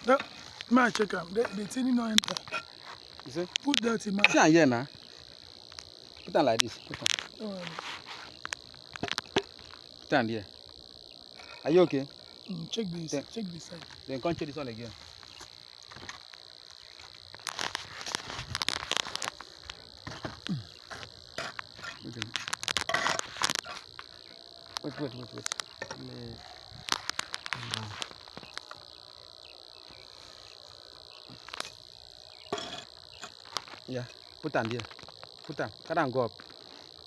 No, man, check them. The thing no enter. You see? Put that in my. See am here now. Put am like this. Put am here. Are you okay? Check this. Then, check this side. Then come check this one again. Wait. Yeah, put am there. Put am. Carry am go up.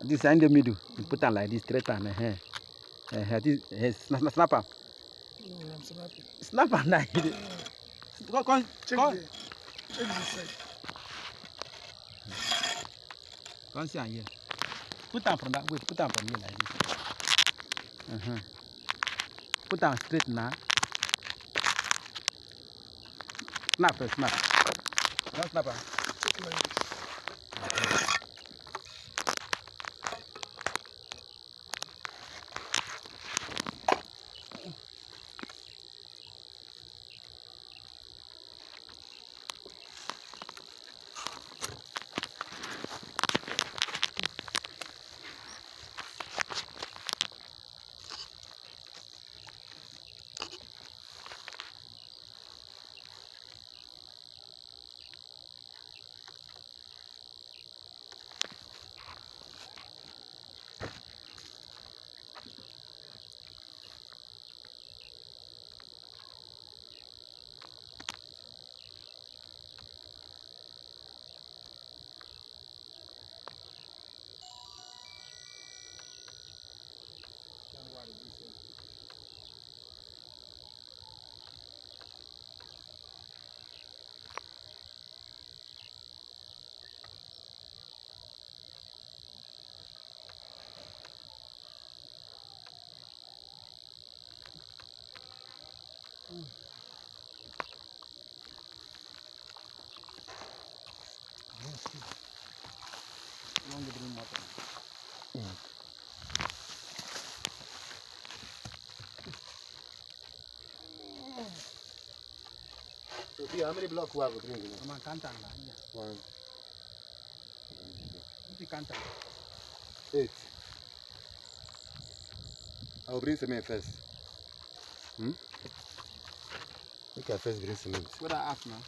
This in the middle. You put am like this, straight am. This snap am. I'm snapping. Snap am now. Come. Check this side. Come see am here. Put am from that. Wait, put am from here like this. Put am straight now. Snap first, snap. Don't snap am. Check like this. So, how many blocks we have to drink? Come on, count am. One. You count am. 8. I will bring cement first. Look at first bring cement. What I ask now?